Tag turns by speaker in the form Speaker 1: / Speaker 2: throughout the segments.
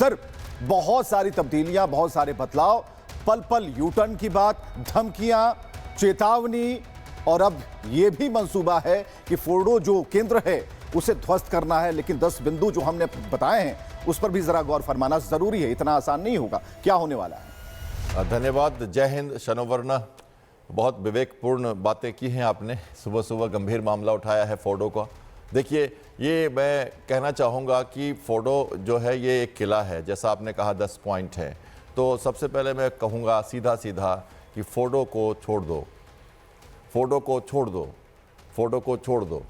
Speaker 1: Sir, बहुत सारी तब्दीलियां, बहुत सारे बदलाव, पल पल यू टर्न की बात, धमकियां, चेतावनी, और अब यह भी मंसूबा है कि फोर्डो जो केंद्र है उसे ध्वस्त करना है। लेकिन 10 बिंदु जो हमने बताए हैं उस पर भी जरा गौर फरमाना जरूरी है, इतना आसान नहीं होगा। क्या होने वाला है?
Speaker 2: धन्यवाद। जय हिंद शनोवर्ना। बहुत विवेकपूर्ण बातें की हैं आपने। सुबह सुबह गंभीर मामला उठाया है फोर्डो का। देखिए, ये मैं कहना चाहूँगा कि फोर्डो जो है ये एक किला है, जैसा आपने कहा 10 पॉइंट है। तो सबसे पहले मैं कहूँगा सीधा सीधा कि फोर्डो को छोड़ दो, फोर्डो को छोड़ दो, फोर्डो को छोड़ दो।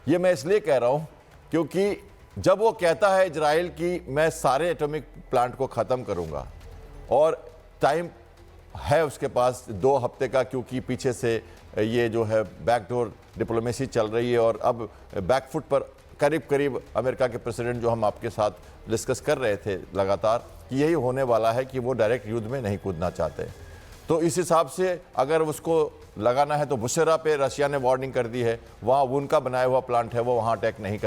Speaker 2: ये मैं इसलिए कह रहा हूँ क्योंकि जब वो कहता है इजराइल की मैं सारे एटॉमिक प्लांट को ख़त्म करूँगा, और टाइम है उसके पास 2 हफ्ते का, क्योंकि पीछे से ये जो है बैकडोर डिप्लोमेसी चल रही है, और अब बैकफुट पर करीब करीब अमेरिका के प्रेसिडेंट जो हम आपके साथ डिस्कस कर रहे थे लगातार कि यही होने वाला है कि वो डायरेक्ट युद्ध में नहीं कूदना चाहते। तो इस हिसाब से अगर उसको लगाना है तो बुशरा पे रशिया ने वार्निंग कर दी है, वहाँ उनका बनाया हुआ प्लांट है, वो वहाँ अटैक नहीं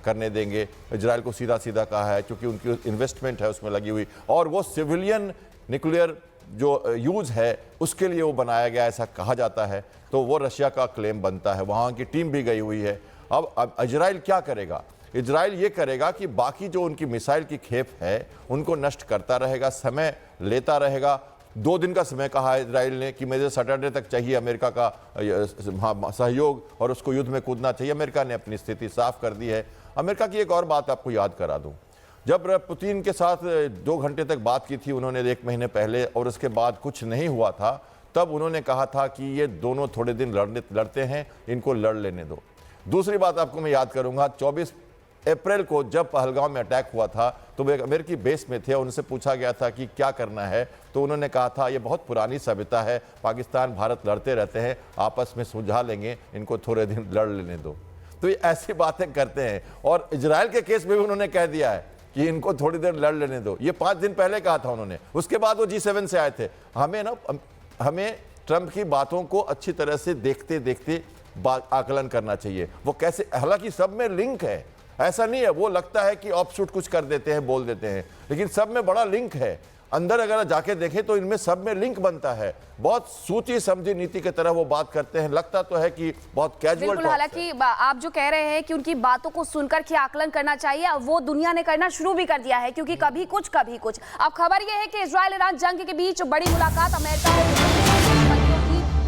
Speaker 2: करने देंगे। इजराइल को सीधा सीधा कहा है, क्योंकि उनकी इन्वेस्टमेंट है उसमें लगी हुई, और वो सिविलियन न्यूक्लियर जो यूज़ है उसके लिए वो बनाया गया, ऐसा कहा जाता है। तो वो रशिया का क्लेम बनता है, वहाँ की टीम भी गई हुई है। अब इजराइल क्या करेगा? इजराइल ये करेगा कि बाकी जो उनकी मिसाइल की खेप है उनको नष्ट करता रहेगा, समय लेता रहेगा। 2 दिन का समय कहा है इजराइल ने कि मुझे सैटरडे तक चाहिए अमेरिका का सहयोग, और उसको युद्ध में कूदना चाहिए। अमेरिका ने अपनी स्थिति साफ कर दी है। अमेरिका की एक और बात आपको याद करा दूं, जब पुतिन के साथ 2 घंटे तक बात की थी उन्होंने 1 महीने पहले, और उसके बाद कुछ नहीं हुआ था, तब उन्होंने कहा था कि ये दोनों थोड़े दिन लड़ते हैं, इनको लड़ लेने दो। दूसरी बात आपको मैं याद करूंगा, 24 अप्रैल को जब पहलगाम में अटैक हुआ था तो वे अमेरिकी बेस में थे, उनसे पूछा गया था कि क्या करना है, तो उन्होंने कहा था ये बहुत पुरानी सभ्यता है, पाकिस्तान भारत लड़ते रहते हैं, आपस में सुलझा लेंगे, इनको थोड़े दिन लड़ लेने दो। तो ये ऐसी बातें करते हैं। और इजराइल के केस में भी उन्होंने कह दिया है कि इनको थोड़ी देर लड़ लेने दो। ये 5 दिन पहले कहा था उन्होंने, उसके बाद वो G7 से आए थे। हमें ट्रंप की बातों को अच्छी तरह से देखते देखते आकलन करना चाहिए। वो कैसे, हालांकि सब में लिंक है, ऐसा नहीं है, वो लगता है कि ऑफशूट कुछ कर देते हैं, बोल देते हैं, लेकिन सब में बड़ा लिंक है। अंदर अगर जाके देखें तो इनमें सब में लिंक बनता है। बहुत सोची समझी नीति की तरह वो बात करते हैं, लगता तो है कि बहुत कैजुअल।
Speaker 3: बिल्कुल, हालांकि आप जो कह रहे हैं कि उनकी बातों को सुनकर के आकलन करना चाहिए, वो दुनिया ने करना शुरू भी कर दिया है, क्योंकि कभी कुछ कभी कुछ। अब खबर यह है कि इजराइल ईरान जंग के बीच बड़ी मुलाकात अमेरिका और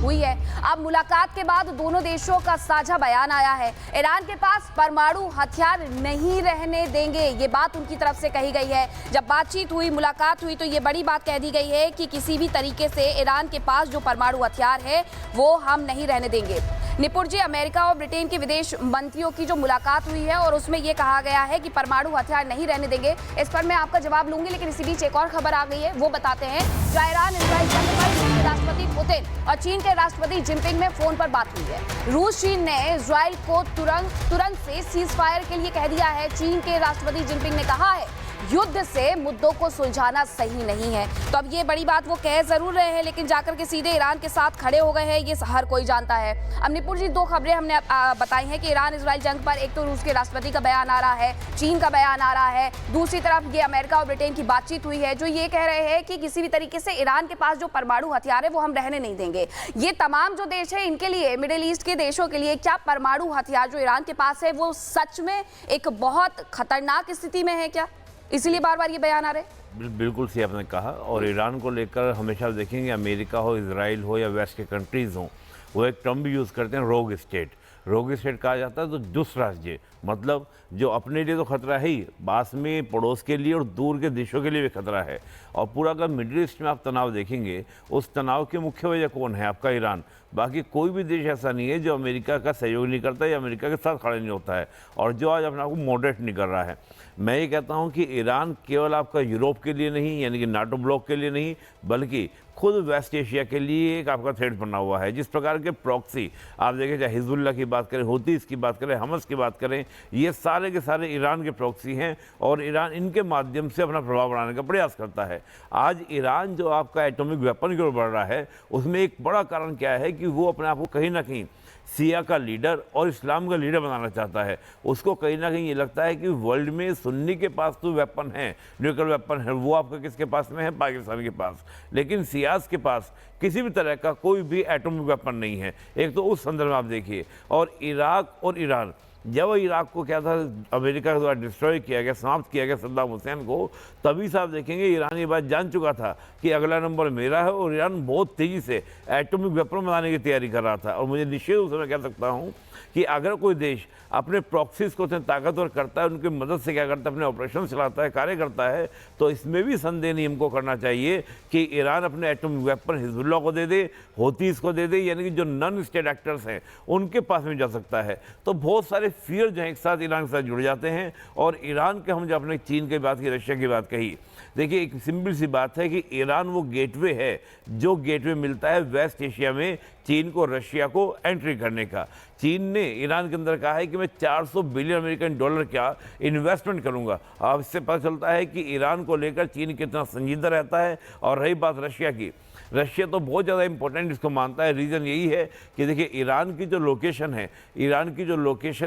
Speaker 3: हुई है। अब मुलाकात के बाद दोनों देशों का साझा बयान आया है। ईरान के पास परमाणु हथियार नहीं रहने देंगे, ये बात उनकी तरफ से कही गई है। जब बातचीत हुई, मुलाकात हुई, तो ये बड़ी बात कह दी गई है कि किसी भी तरीके से ईरान के पास जो परमाणु हथियार है वो हम नहीं रहने देंगे। निपुण जी, अमेरिका और ब्रिटेन के विदेश मंत्रियों की जो मुलाकात हुई है और उसमें यह कहा गया है कि परमाणु हथियार नहीं रहने देंगे, इस पर मैं आपका जवाब लूंगी, लेकिन इसी बीच एक और खबर आ गई है, वो बताते हैं। ईरान इजराइल जंग पर रूस के राष्ट्रपति पुतिन और चीन के राष्ट्रपति जिनपिंग में फोन पर बात हुई है। रूस चीन ने इजराइल को तुरंत से सीज फायर के लिए कह दिया है। चीन के राष्ट्रपति जिनपिंग ने कहा है युद्ध से मुद्दों को सुलझाना सही नहीं है। तो अब ये बड़ी बात वो कह जरूर रहे हैं, लेकिन जाकर के सीधे ईरान के साथ खड़े हो गए हैं, ये हर कोई जानता है। अब निपुण जी, 2 खबरें हमने बताई हैं कि ईरान इजराइल जंग पर एक तो रूस के राष्ट्रपति का बयान आ रहा है, चीन का बयान आ रहा है, दूसरी तरफ ये अमेरिका और ब्रिटेन की बातचीत हुई है जो ये कह रहे हैं कि किसी भी तरीके से ईरान के पास जो परमाणु हथियार है वो हम रहने नहीं देंगे। ये तमाम जो देश है इनके लिए, मिडिल ईस्ट के देशों के लिए, क्या परमाणु हथियार जो ईरान के पास है वो सच में एक बहुत खतरनाक स्थिति में है क्या? इसीलिए बार बार ये बयान आ रहे हैं।
Speaker 4: बिल्कुल सही आपने कहा। और ईरान को लेकर हमेशा देखेंगे, अमेरिका हो, इजराइल हो या वेस्ट के कंट्रीज़ हों, वो एक टर्म भी यूज़ करते हैं, रोग स्टेट। रोग स्टेट कहा जाता है तो दुष्ट राज्य, मतलब जो अपने लिए तो खतरा है ही, पास में पड़ोस के लिए और दूर के देशों के लिए भी खतरा है। और पूरा अगर मिडिल ईस्ट में आप तनाव देखेंगे, उस तनाव की मुख्य वजह कौन है? आपका ईरान। बाकी कोई भी देश ऐसा नहीं है जो अमेरिका का सहयोग नहीं करता या अमेरिका के साथ खड़ा नहीं होता है, और जो आज अपने आप को मॉडरेट नहीं कर रहा है। मैं ये कहता हूँ कि ईरान केवल आपका यूरोप के लिए नहीं, यानी कि नाटो ब्लॉक के लिए नहीं, बल्कि खुद वेस्ट एशिया के लिए एक आपका थ्रेट बना हुआ है। जिस प्रकार के प्रॉक्सी आप देखें, चाहे हिजबुल्लाह की बात करें, हुतीस की बात करें, हमस की बात करें, ये सारे के सारे ईरान के प्रॉक्सी हैं, और ईरान इनके माध्यम से अपना प्रभाव बढ़ाने का प्रयास करता है। आज ईरान जो आपका एटॉमिक वेपन की ओर बढ़ रहा है, उसमें एक बड़ा कारण क्या है कि वो अपने आप को कहीं ना कहीं सिया का लीडर और इस्लाम का लीडर बनाना चाहता है। उसको कहीं ना कहीं ये लगता है कि वर्ल्ड में सुन्नी के पास तो वेपन है, न्यूक्लियर वेपन है, वो आपका किसके पास में है? पाकिस्तान के पास। लेकिन सियास के पास किसी भी तरह का कोई भी एटॉमिक वेपन नहीं है। एक तो उस संदर्भ में आप देखिए। और इराक और ईरान, जब इराक को क्या था अमेरिका के द्वारा डिस्ट्रॉय किया गया, समाप्त किया गया सद्दाम हुसैन को, तभी से आप देखेंगे ईरान ये बात जान चुका था कि अगला नंबर मेरा है। और ईरान बहुत तेज़ी से एटॉमिक वेपन बनाने की तैयारी कर रहा था। और मुझे निश्चित रूप से मैं कह सकता हूँ कि अगर कोई देश अपने प्रॉक्सीज को ताकतवर करता है, उनकी मदद से क्या करता है, अपने ऑपरेशन चलाता है, कार्य करता है, तो इसमें भी संदेह नहीं हमको करना चाहिए कि ईरान अपने एटॉमिक वेपन हिजबुल्लाह को दे दे, हौतीस को दे दे, यानी कि जो नॉन स्टेट एक्टर्स हैं उनके पास में जा सकता है। तो बहुत सारे फियर जो हैं एक साथ ईरान के साथ जुड़ जाते हैं। और ईरान के हम जब अपने चीन की बात की, रशिया की बात कही, देखिए एक सिंपल सी बात है कि ईरान वो गेटवे है जो गेटवे मिलता है वेस्ट एशिया में चीन को, रशिया को एंट्री करने का। चीन ने ईरान के अंदर कहा है कि मैं 400 बिलियन अमेरिकन डॉलर का इन्वेस्टमेंट करूंगा। अब इससे पता चलता है कि ईरान को लेकर चीन कितना संजीदा रहता है। और रही बात रशिया की, रशिया तो बहुत ज़्यादा इंपॉर्टेंट इसको मानता है। रीज़न यही है कि देखिए ईरान की जो लोकेशन है,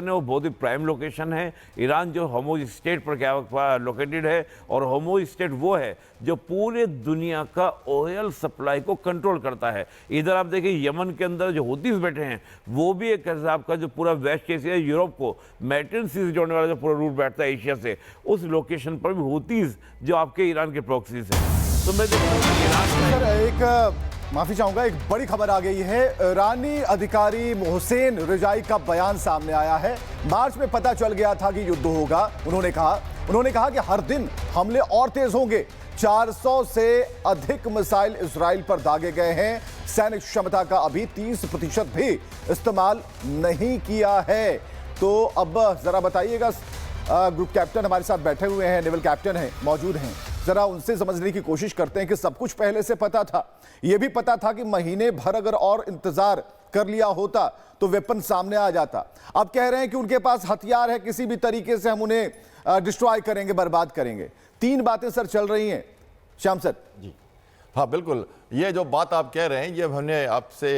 Speaker 4: वो बहुत ही प्राइम लोकेशन है। ईरान जो होमोज स्टेट पर क्या लोकेटेड है, और होमोज स्टेट वो है जो पूरे दुनिया का ऑयल सप्लाई को कंट्रोल करता है। इधर आप देखिए यमन के अंदर जो हूतीस बैठे हैं, वो भी एक हिसाब का जो पूरा वेस्ट एशिया, यूरोप को मेडिटेरियन सी से जोड़ने वाला जो पूरा रूट बैठता है एशिया से, उस लोकेशन पर भी हूतीस जो आपके ईरान के प्रॉक्सीज हैं। तो मैं देखता हूँ कि ईरान
Speaker 1: सर, एक माफी चाहूंगा, एक बड़ी खबर आ गई है। ईरानी अधिकारी मोहसेन रिजाई का बयान सामने आया है। मार्च में पता चल गया था कि युद्ध होगा। उन्होंने कहा कि हर दिन हमले और तेज होंगे। 400 से अधिक मिसाइल इजराइल पर दागे गए हैं। सैनिक क्षमता का अभी 30% भी इस्तेमाल नहीं किया है। तो अब जरा बताइएगा, ग्रुप कैप्टन हमारे साथ बैठे हुए हैं, नेवल कैप्टन हैं, मौजूद हैं, जरा उनसे समझने की कोशिश करते हैं कि सब कुछ पहले से पता था। यह भी पता था कि महीने भर अगर और इंतजार कर लिया होता तो वेपन सामने आ जाता। अब कह रहे हैं कि उनके पास हथियार है, किसी भी तरीके से हम उन्हें डिस्ट्रॉय करेंगे, बर्बाद करेंगे। तीन बातें सर चल रही हैं श्याम सर जी।
Speaker 2: हाँ बिल्कुल, ये जो बात आप कह रहे हैं, ये हमने आपसे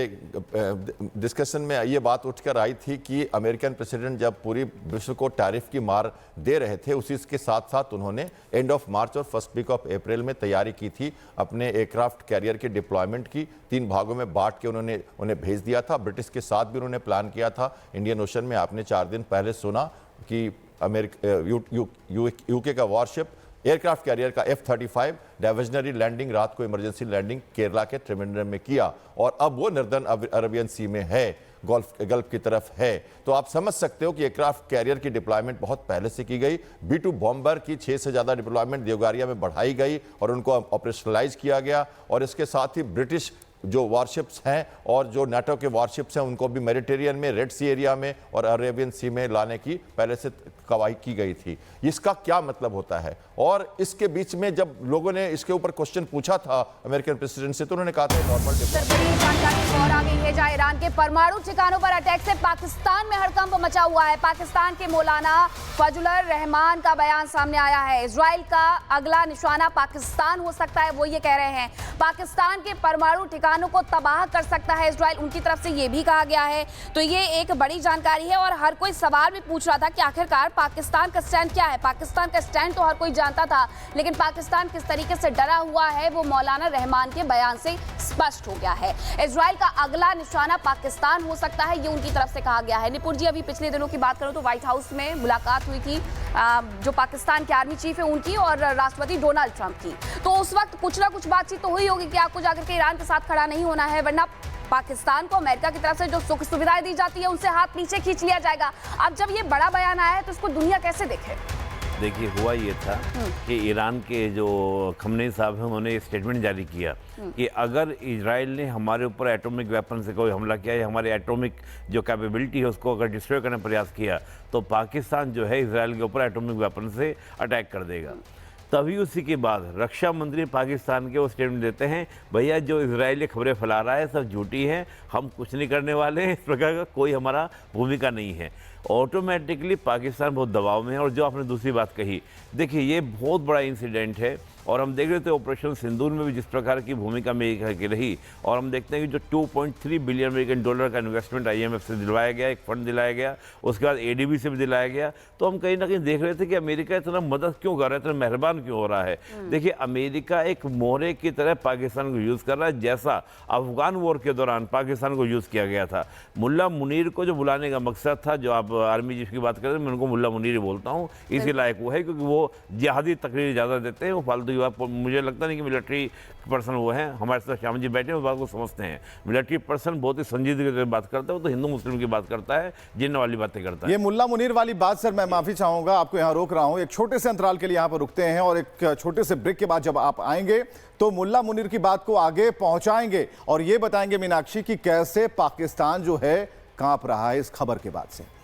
Speaker 2: डिस्कशन में ये बात उठकर आई थी कि अमेरिकन प्रेसिडेंट जब पूरी विश्व को टैरिफ की मार दे रहे थे, उसी के साथ साथ उन्होंने एंड ऑफ मार्च और फर्स्ट वीक ऑफ अप्रैल में तैयारी की थी अपने एयरक्राफ्ट कैरियर के डिप्लॉयमेंट की। 3 भागों में बांट के उन्होंने उन्हें भेज दिया था। ब्रिटिश के साथ भी उन्होंने प्लान किया था इंडियन ओशन में। आपने 4 दिन पहले सुना कि यूके का वॉरशिप एयरक्राफ्ट कैरियर का F-35 डाइवर्जनरी लैंडिंग, रात को इमरजेंसी लैंडिंग केरला के त्रिवेंद्रम में किया, और अब वो नॉर्दर्न अरेबियन सी में है, गल्फ की तरफ है। तो आप समझ सकते हो कि एयरक्राफ्ट कैरियर की डिप्लॉयमेंट बहुत पहले से की गई। B-2 बॉम्बर की 6 से ज़्यादा डिप्लॉयमेंट देवगारिया में बढ़ाई गई और उनको ऑपरेशनलाइज किया गया। और इसके साथ ही ब्रिटिश जो वॉरशिप्स हैं और जो नाटो के वॉरशिप्स हैं, उनको भी मेडिटेरियन में, रेड सी एरिया में और अरेबियन सी में लाने की पहले से कवाई की गई थी। इसका क्या मतलब होता है? और इसके बीच में जब लोगों ने इसके ऊपर क्वेश्चन पूछा था अमेरिकन प्रेसिडेंट से, तो उन्होंने कहा था नॉर्मल
Speaker 3: जानकारी और आ गई है, जहां ईरान के परमाणु ठिकानों पर अटैक से पाकिस्तान में हड़कंप मचा हुआ है। पाकिस्तान के मौलाना फजलुर रहमान का बयान सामने आया है। इजराइल का अगला निशाना पाकिस्तान हो सकता है, वो ये कह रहे हैं। पाकिस्तान के परमाणु ठिकानों को तबाह कर सकता है इजराइल, उनकी तरफ से ये भी कहा गया है। तो ये एक बड़ी जानकारी है। और हर कोई सवाल भी पूछ रहा था कि आखिरकार पाकिस्तान का स्टैंड क्या है। पाकिस्तान का स्टैंड तो हर कोई जानता था, लेकिन पाकिस्तान किस तरीके से डरा हुआ है वो मौलाना रहमान के बयान से स्पष्ट हो गया है। इजराइल का अगला निशाना पाकिस्तान हो सकता है, ये उनकी तरफ से कहा गया है। निपुण जी, अभी पिछले दिनों की बात करूं तो व्हाइट हाउस में मुलाकात हुई थी जो पाकिस्तान के आर्मी चीफ है उनकी और राष्ट्रपति डोनाल्ड ट्रंप की। तो उस वक्त कुछ ना कुछ बातचीत तो हुई होगी कि आपको जाकर के ईरान के साथ खड़ा नहीं होना है, वरना पाकिस्तान को अमेरिका की तरफ से जो सुख सुविधाएं दी जाती है उनसे हाथ पीछे खींच लिया जाएगा। अब जब ये बड़ा बयान आया है तो इसको दुनिया कैसे देखे?
Speaker 4: देखिए, हुआ ये था कि ईरान के जो खमनेई साहब हैं, उन्होंने स्टेटमेंट जारी किया कि अगर इजराइल ने हमारे ऊपर एटॉमिक वेपन से कोई हमला किया या हमारे एटॉमिक जो कैपेबिलिटी है उसको अगर डिस्ट्रॉय करने का प्रयास किया, तो पाकिस्तान जो है इजराइल के ऊपर एटॉमिक वेपन से अटैक कर देगा। तभी उसी के बाद रक्षा मंत्री पाकिस्तान के वो स्टेटमेंट देते हैं, भैया जो इजराइली खबरें फैला रहा है सब झूठी हैं, हम कुछ नहीं करने वाले हैं, इस प्रकार का कोई हमारा भूमिका नहीं है। ऑटोमेटिकली पाकिस्तान बहुत दबाव में है। और जो आपने दूसरी बात कही, देखिए ये बहुत बड़ा इंसिडेंट है और हम देख रहे थे ऑपरेशन सिंदूर में भी जिस प्रकार की भूमिका अमेरिका की रही, और हम देखते हैं कि जो 2.3 बिलियन अमेरिकन डॉलर का इन्वेस्टमेंट IMF से दिलवाया गया, एक फंड दिलाया गया, उसके बाद ADB से भी दिलाया गया, तो हम कहीं ना कहीं देख रहे थे कि अमेरिका इतना मदद क्यों कर रहा है, इतना मेहरबान क्यों हो रहा है। देखिए अमेरिका एक मोहरे की तरह पाकिस्तान को यूज़ कर रहा है, जैसा अफगान वॉर के दौरान पाकिस्तान को यूज़ किया गया था। मुल्ला मुनीर को जो बुलाने का मकसद था, जो आप आर्मी चीफ की बात कर रहे हैं, मैं उनको मुल्ला मुनीर ही बोलता हूँ, इसी लायक वो है क्योंकि वो जिहादी तकरीर ज़्यादा देते हैं, वो फालतू की बात, मुझे लगता नहीं कि मिलिट्री पर्सन वो हैं। हमारे साथ श्याम जी बैठे हैं, उस बात को समझते हैं। मिलिट्री पर्सन बहुत ही संजीदगी से बात करता है, वो तो हिंदू मुस्लिम की बात करता है, जिन्न वाली बातें करता है।
Speaker 1: ये मुल्ला मुनीर वाली बात सर, मैं माफी चाहूंगा, आपको यहाँ रोक रहा हूं, एक छोटे से अंतराल के लिए यहाँ पर रुकते हैं और एक छोटे से ब्रेक के बाद जब आप आएंगे तो मुल्ला मुनीर की बात को आगे पहुंचाएंगे और ये बताएंगे मीनाक्षी कि कैसे पाकिस्तान जो है कांप रहा है इस खबर के बाद से।